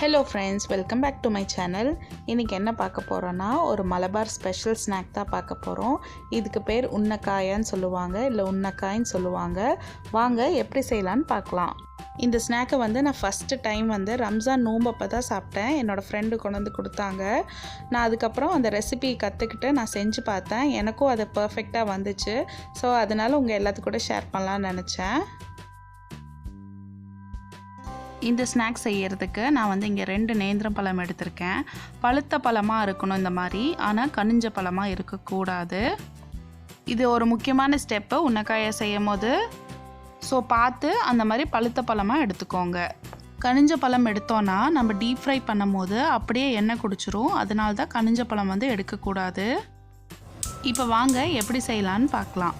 Hello friends, welcome back to my channel. இன்னைக்கு என்ன பார்க்க போறோம்னா ஒரு மலபார் ஸ்பெஷல் ஸ்நாக் தான் பார்க்க போறோம். இதுக்கு பேர் உன்னக்காயான்னு சொல்லுவாங்க இல்ல உன்னக்காயின்னு சொல்லுவாங்க. வாங்க எப்படி செய்யலாம்னு பார்க்கலாம். இந்த ஸ்நாக்கை நான் ஃபர்ஸ்ட் டைம் ரம்ஜான் நோம்பப்ப தான் சாப்பிட்டேன். என்னோட ஃப்ரெண்டு கொண்டு வந்து கொடுத்தாங்க. நான் அதுக்கப்புறம் அந்த ரெசிபி கற்றுக்கிட்டு நான் செஞ்சு பார்த்தேன். எனக்கும் அது பர்ஃபெக்டாக வந்துச்சு. ஸோ அதனால உங்கள் எல்லாத்துக்கும் கூட ஷேர் பண்ணலாம்னு நினச்சேன். இந்த ஸ்நாக்ஸ் செய்யறதுக்கு நான் இங்கே 2 நேந்திரம் பழம் எடுத்திருக்கேன். பழுத்த பழமாக இருக்கணும் இந்த மாதிரி, ஆனால் கனிஞ்ச பழமாக இருக்கக்கூடாது. இது ஒரு முக்கியமான ஸ்டெப்பு உன்னக்காயை செய்யும் போது. ஸோ பார்த்து அந்த மாதிரி பழுத்த பழமாக எடுத்துக்கோங்க. கனிஞ்ச பழம் எடுத்தோன்னா நம்ம டீப் ஃப்ரை பண்ணும் போது அப்படியே எண்ணெய் குடிச்சிரும். அதனால தான் கனிஞ்ச பழம் எடுக்கக்கூடாது. இப்போ வாங்க எப்படி செய்யலான்னு பார்க்கலாம்.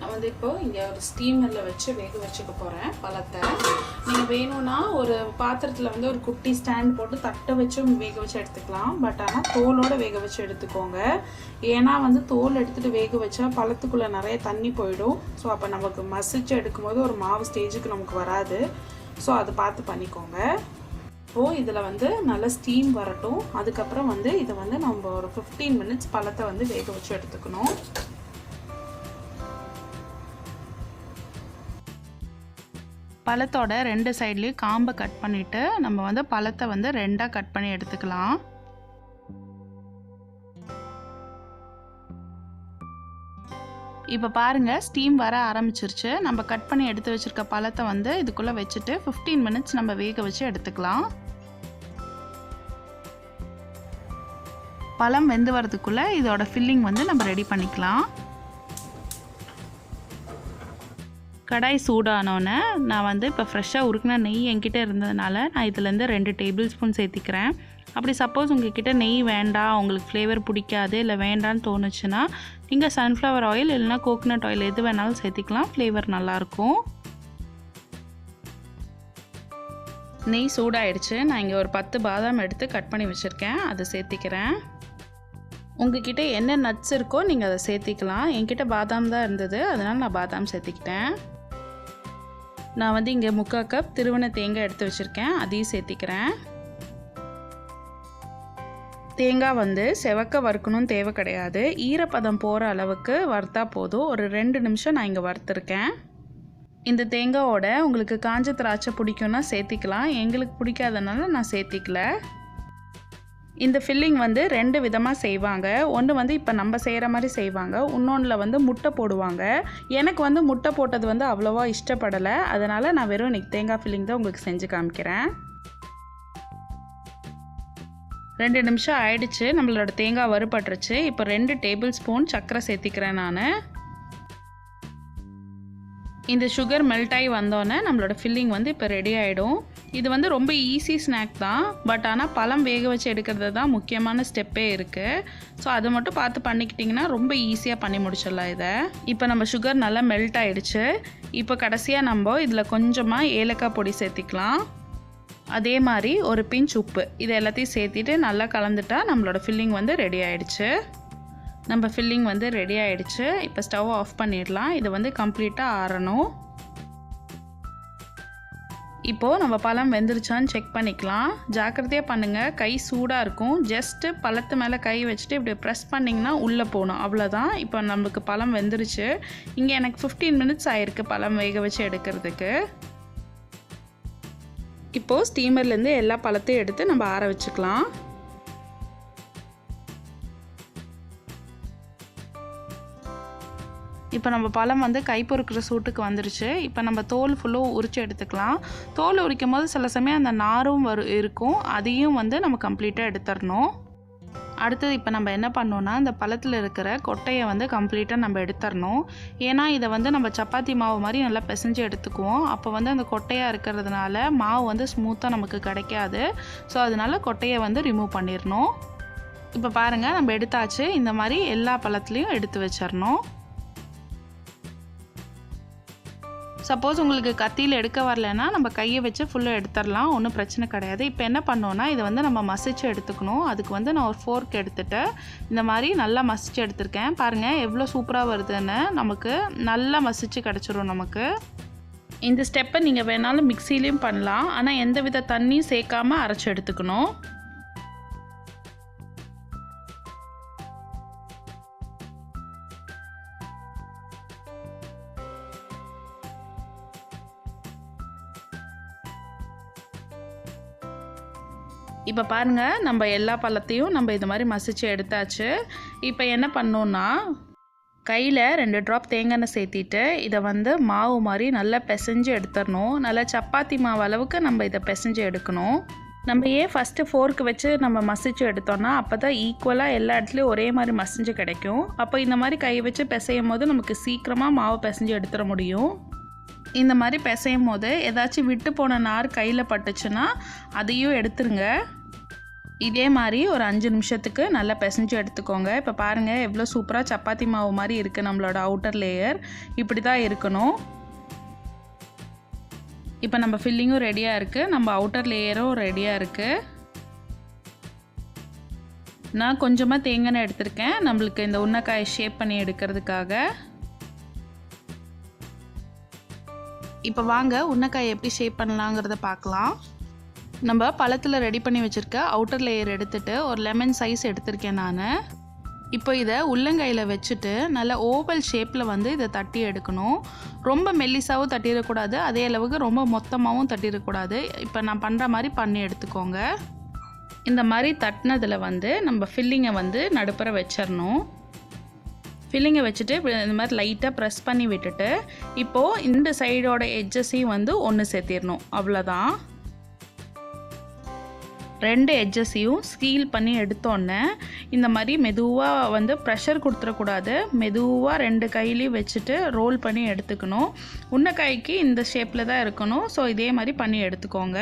நான் இப்போ இங்கே ஒரு ஸ்டீமரில் வச்சு வேக வச்சுக்க போகிறேன் பழத்தை. நீங்கள் வேணும்னா ஒரு பாத்திரத்தில் ஒரு குட்டி ஸ்டாண்ட் போட்டு தட்டை வச்சு வேக வச்சு எடுத்துக்கலாம். பட் ஆனால் தோலோடு வேக வச்சு எடுத்துக்கோங்க. ஏன்னா தோல் எடுத்துகிட்டு வேக வச்சா பழத்துக்குள்ளே நிறைய தண்ணி போயிடும். ஸோ அப்போ நமக்கு மசிச்சு எடுக்கும்போது ஒரு மாவு ஸ்டேஜுக்கு நமக்கு வராது. ஸோ அதை பார்த்து பண்ணிக்கோங்க. இப்போது இதில் நல்லா ஸ்டீம் வரட்டும். அதுக்கப்புறம் இதை நம்ம ஒரு 15 மினிட்ஸ் பழத்தை வேக வச்சு எடுத்துக்கணும். பழத்தோட 2 சைட்லேயும் காம்பை கட் பண்ணிவிட்டு நம்ம பழத்தை 2ஆக கட் பண்ணி எடுத்துக்கலாம். இப்போ பாருங்கள், ஸ்டீம் வர ஆரம்பிச்சிருச்சு. நம்ம கட் பண்ணி எடுத்து வச்சுருக்க பழத்தை இதுக்குள்ளே வச்சுட்டு 15 மினிட்ஸ் நம்ம வேக வச்சு எடுத்துக்கலாம். பழம் வெந்து வரதுக்குள்ளே இதோட ஃபில்லிங் நம்ம ரெடி பண்ணிக்கலாம். கடாய் சூடானோன்னே நான் இப்போ ஃப்ரெஷ்ஷாக உருக்கின நெய் என்கிட்ட இருந்ததுனால நான் இதுலேருந்து 2 டேபிள் ஸ்பூன் சேர்த்திக்கிறேன். அப்படி சப்போஸ் உங்கள்கிட்ட நெய் வேண்டாம், உங்களுக்கு ஃப்ளேவர் பிடிக்காது, இல்லை வேண்டான்னு தோணுச்சுன்னா நீங்கள் சன்ஃப்ளவர் ஆயில் இல்லைனா கோகோனட் ஆயில் எது வேணாலும் சேர்த்திக்கலாம். ஃப்ளேவர் நல்லாயிருக்கும். நெய் சூடாயிடுச்சு. நான் இங்கே ஒரு 10 பாதாம் எடுத்து கட் பண்ணி வச்சுருக்கேன். அதை சேர்த்திக்கிறேன். உங்ககிட்ட என்ன நட்ஸ் இருக்கோ நீங்கள் அதை சேர்த்திக்கலாம். என்கிட்ட பாதாம் தான் இருந்தது, அதனால் நான் பாதாம் சேர்த்திக்கிட்டேன். நான் இங்கே 3/4 கப் திருவண்ண தேங்காய் எடுத்து வச்சுருக்கேன். அதையும் சேர்த்திக்கிறேன். தேங்காய் செவக்க வறுக்கணும்னு தேவை கிடையாது. ஈரப்பதம் போகிற அளவுக்கு வறுத்தா போதும். ஒரு 2 நிமிஷம் நான் இங்கே வறுத்துருக்கேன். இந்த தேங்காயோட உங்களுக்கு காஞ்ச திராட்சை பிடிக்கும்னா சேர்த்திக்கலாம். எங்களுக்கு பிடிக்காதனால நான் சேர்த்திக்கல. இந்த ஃபில்லிங் 2 விதமாக செய்வாங்க. ஒன்று இப்போ நம்ம செய்கிற மாதிரி செய்வாங்க. இன்னொன்றில் முட்டை போடுவாங்க. எனக்கு முட்டை போட்டது அவ்வளோவா இஷ்டப்படலை. அதனால் நான் வெறும் இன்றைக்கி தேங்காய் ஃபில்லிங் தான் உங்களுக்கு செஞ்சு காமிக்கிறேன். 2 நிமிஷம் ஆயிடுச்சு. நம்மளோட தேங்காய் வறுபட்டுருச்சு. இப்போ 2 டேபிள் ஸ்பூன் சர்க்கரை சேர்த்திக்கிறேன் நான். இந்த சுகர் மெல்ட் ஆகி வந்தோன்னே நம்மளோட ஃபில்லிங் இப்போ ரெடி ஆகிடும். இது ரொம்ப ஈஸி ஸ்நாக் தான். பட் ஆனால் பழம் வேக வச்சு எடுக்கிறது தான் முக்கியமான ஸ்டெப்பே இருக்குது. ஸோ அதை மட்டும் பார்த்து பண்ணிக்கிட்டிங்கன்னா ரொம்ப ஈஸியாக பண்ணி முடிச்சிடலாம் இதை. இப்போ நம்ம சுகர் நல்லா மெல்ட் ஆகிடுச்சு. இப்போ கடைசியாக நம்ம இதில் கொஞ்சமாக ஏலக்காய் பொடி சேர்த்திக்கலாம். அதே மாதிரி ஒரு பிஞ்ச் உப்பு, இது எல்லாத்தையும் சேர்த்திட்டு நல்லா கலந்துட்டா நம்மளோட ஃபில்லிங் ரெடி ஆகிடுச்சு. நம்ம ஃபில்லிங் ரெடி ஆகிடுச்சு. இப்போ ஸ்டவ் ஆஃப் பண்ணிடலாம். இது கம்ப்ளீட்டாக ஆறணும். இப்போது நம்ம பழம் வெந்துருச்சான்னு செக் பண்ணிக்கலாம். ஜாக்கிரதையாக பண்ணுங்கள், கை சூடாக இருக்கும். ஜஸ்ட்டு பழத்து மேலே கை வச்சுட்டு இப்படி ப்ரெஸ் பண்ணிங்கன்னா உள்ளே போகணும், அவ்வளோதான். இப்போ நம்மளுக்கு பழம் வெந்துருச்சு. இங்கே எனக்கு 15 மினிட்ஸ் ஆகிருக்கு பழம் வேக வச்சு எடுக்கிறதுக்கு. இப்போது ஸ்டீமர்லேருந்து எல்லா பழத்தையும் எடுத்து நம்ம ஆற வச்சுக்கலாம். இப்போ நம்ம பழம் கை பொறுக்கிற சூட்டுக்கு வந்துருச்சு. இப்போ நம்ம தோல் ஃபுல்லாக உரித்து எடுத்துக்கலாம். தோல் உரிக்கும் போது சில சமயம் அந்த நாரும் இருக்கும். அதையும் நம்ம கம்ப்ளீட்டாக எடுத்துடணும். அடுத்தது இப்போ நம்ம என்ன பண்ணோன்னா இந்த பழத்தில் இருக்கிற கொட்டையை கம்ப்ளீட்டாக நம்ம எடுத்துடணும். ஏன்னா இதை நம்ம சப்பாத்தி மாவு மாதிரி நல்லா பிசைஞ்சு எடுத்துக்குவோம். அப்போ அந்த கொட்டையாக இருக்கிறதுனால மாவு ஸ்மூத்தாக நமக்கு கிடைக்காது. ஸோ அதனால் கொட்டையை ரிமூவ் பண்ணிடணும். இப்போ பாருங்கள், நம்ம எடுத்தாச்சு. இந்த மாதிரி எல்லா பழத்துலேயும் எடுத்து வச்சிடணும். சப்போஸ் உங்களுக்கு கத்தியில் எடுக்க வரலன்னா நம்ம கையை வச்சு ஃபுல்லாக எடுத்துடலாம், ஒன்றும் பிரச்சனை கிடையாது. இப்போ என்ன பண்ணோன்னா இதை நம்ம மசிச்சு எடுத்துக்கணும். அதுக்கு நான் ஒரு ஃபோர்க் எடுத்துகிட்டு இந்த மாதிரி நல்லா மசிச்சு எடுத்திருக்கேன். பாருங்கள் எவ்வளோ சூப்பராக வருதுன்னு. நமக்கு நல்லா மசிச்சு கிடச்சிரும் நமக்கு. இந்த ஸ்டெப்பை நீங்கள் வேணாலும் மிக்சிலையும் பண்ணலாம், ஆனால் எந்த வித தண்ணியும் சேர்க்காமல் அரைச்சி எடுத்துக்கணும். இப்போ பாருங்கள், நம்ம எல்லா பழத்தையும் நம்ம இது மாதிரி மசிச்சு எடுத்தாச்சு. இப்போ என்ன பண்ணோன்னா, கையில் 2 ட்ராப் தேங்காய் எண்ணெய் சேர்த்திட்டு இதை வந்து மாவு மாதிரி நல்லா பிசைஞ்சு எடுத்துடணும். நல்லா சப்பாத்தி மாவு அளவுக்கு நம்ம இதை பிசைஞ்சு எடுக்கணும். நம்ம ஏன் ஃபஸ்ட்டு ஃபோர்க்கு வச்சு நம்ம மசிச்சு எடுத்தோன்னா அப்போ தான் ஈக்குவலாக எல்லா இடத்துலையும் ஒரே மாதிரி மசிஞ்சு கிடைக்கும். அப்போ இந்த மாதிரி கை வச்சு பிசையும் போது நமக்கு சீக்கிரமாக மாவு பிசைஞ்சு எடுத்துட முடியும். இந்த மாதிரி பிசையும் போது ஏதாச்சும் விட்டு போன நார் கையில் பட்டுச்சுன்னா அதையும் எடுத்துருங்க. இதே மாதிரி ஒரு 5 நிமிஷத்துக்கு நல்லா பிசைஞ்சு எடுத்துக்கோங்க. இப்போ பாருங்கள் எவ்வளோ சூப்பராக சப்பாத்தி மாவு மாதிரி இருக்குது நம்மளோட அவுட்டர் லேயர். இப்படி தான் இருக்கணும். இப்போ நம்ம ஃபில்லிங்கும் ரெடியாக இருக்குது, நம்ம அவுட்டர் லேயரும் ரெடியாக இருக்குது. நான் கொஞ்சமாக தேங்காய் எண்ணெய் எடுத்திருக்கேன் நம்மளுக்கு இந்த உன்னக்காயை ஷேப் பண்ணி எடுக்கிறதுக்காக. இப்போ வாங்க உன்னக்காயை எப்படி ஷேப் பண்ணலாங்கிறத பார்க்கலாம். நம்ம பழத்தில் ரெடி பண்ணி வச்சுருக்க அவுட்டர் லேயர் எடுத்துகிட்டு ஒரு லெமன் சைஸ் எடுத்திருக்கேன் நான். இப்போ இதை உள்ளங்கையில் வச்சுட்டு நல்ல ஓவல் ஷேப்பில் வந்து இதை தட்டி எடுக்கணும். ரொம்ப மெல்லிசாவும் தட்டிடக்கூடாது, அதே அளவுக்கு ரொம்ப மொத்தமாகவும் தட்டிடக்கூடாது. இப்போ நான் பண்ணுற மாதிரி பண்ணி எடுத்துக்கோங்க. இந்த மாதிரி தட்டினதில் வந்து நம்ம ஃபில்லிங்கை வந்து நடுப்புற வச்சிடணும். ஃபில்லிங்கை வச்சுட்டு இந்த மாதிரி லைட்டாக ப்ரெஸ் பண்ணி விட்டுட்டு இப்போது இந்த சைடோட எட்ஜஸையும் வந்து ஒன்று சேர்த்திடணும். அவ்வளோதான். 2 எட்ஜஸையும் ஸ்கீல் பண்ணி எடுத்தோன்னே இந்த மாதிரி மெதுவாக வந்து ப்ரெஷர் கொடுத்துடக்கூடாது. மெதுவாக 2 கையிலையும் வச்சுட்டு ரோல் பண்ணி எடுத்துக்கணும். உன்னக்காய்க்கு இந்த ஷேப்பில் தான் இருக்கணும். ஸோ இதே மாதிரி பண்ணி எடுத்துக்கோங்க.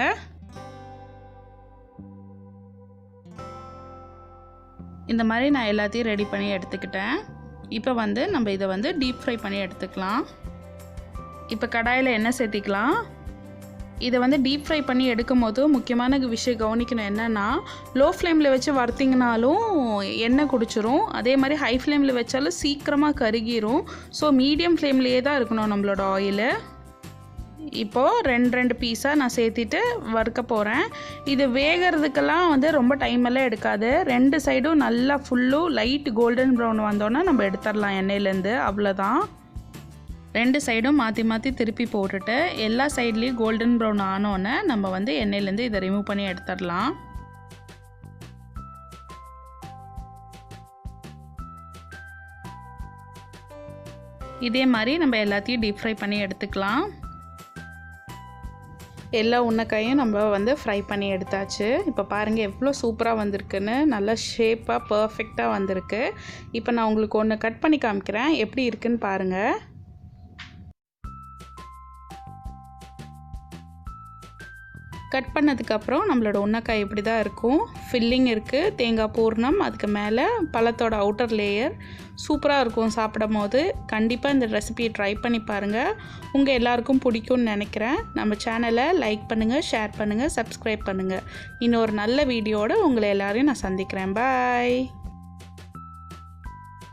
இந்த மாதிரி நான் எல்லாத்தையும் ரெடி பண்ணி எடுத்துக்கிட்டேன். இப்போ வந்து நம்ம இதை வந்து டீப் ஃப்ரை பண்ணி எடுத்துக்கலாம். இப்போ கடாயில் எண்ணெய் சேர்த்திக்கலாம். இதை வந்து டீப் ஃப்ரை பண்ணி எடுக்கும் போது முக்கியமான விஷயம் கவனிக்கணும் என்னென்னா, லோ ஃப்ளேமில் வச்சு வறுத்திங்கனாலும் எண்ணெய் குடிச்சிரும். அதே மாதிரி ஹை ஃப்ளேமில் வச்சாலும் சீக்கிரமாக கருகிரும். ஸோ மீடியம் ஃப்ளேம்லேயே தான் இருக்கணும் நம்மளோட ஆயிலு. இப்போது 2 பீஸாக நான் சேர்த்திட்டு வறுக்க போகிறேன். இது வேகிறதுக்கெல்லாம் வந்து ரொம்ப டைம் எல்லாம் எடுக்காது. 2 சைடும் நல்லா ஃபுல்லும் லைட் கோல்டன் ப்ரௌன் வந்தோன்னா நம்ம எடுத்துடலாம் எண்ணெயிலேருந்து. அவ்வளோதான். 2 சைடும் மாற்றி மாற்றி திருப்பி போட்டுட்டு எல்லா சைட்லேயும் கோல்டன் ப்ரௌன் ஆனோன்னே நம்ம வந்து எண்ணெயிலேருந்து இதை ரிமூவ் பண்ணி எடுத்துடலாம். இதே மாதிரி நம்ம எல்லாத்தையும் டீப் ஃப்ரை பண்ணி எடுத்துக்கலாம். எல்லா உன்னக்காயும் நம்ம வந்து ஃப்ரை பண்ணி எடுத்தாச்சு. இப்போ பாருங்கள் எவ்வளோ சூப்பராக வந்திருக்குன்னு. நல்லா ஷேப்பாக பர்ஃபெக்டாக வந்திருக்கு. இப்போ நான் உங்களுக்கு ஒன்று கட் பண்ணி காமிக்கிறேன், எப்படி இருக்குன்னு பாருங்கள். கட் பண்ணதுக்கப்புறம் நம்மளோட உன்னக்காய் இப்படி தான் இருக்கும். ஃபில்லிங் இருக்குது, தேங்காய் பூர்ணம், அதுக்கு மேலே பழத்தோட அவுட்டர் லேயர். சூப்பராக இருக்கும் சாப்பிடும் போது. கண்டிப்பாக இந்த ரெசிபியை ட்ரை பண்ணி பாருங்கள். உங்கள் எல்லாருக்கும் பிடிக்கும்னு நினைக்கிறேன். நம்ம சேனலை லைக் பண்ணுங்கள், ஷேர் பண்ணுங்கள், சப்ஸ்கிரைப் பண்ணுங்கள். இன்னொரு நல்ல வீடியோடு உங்களை எல்லோரையும் நான் சந்திக்கிறேன். பாய்.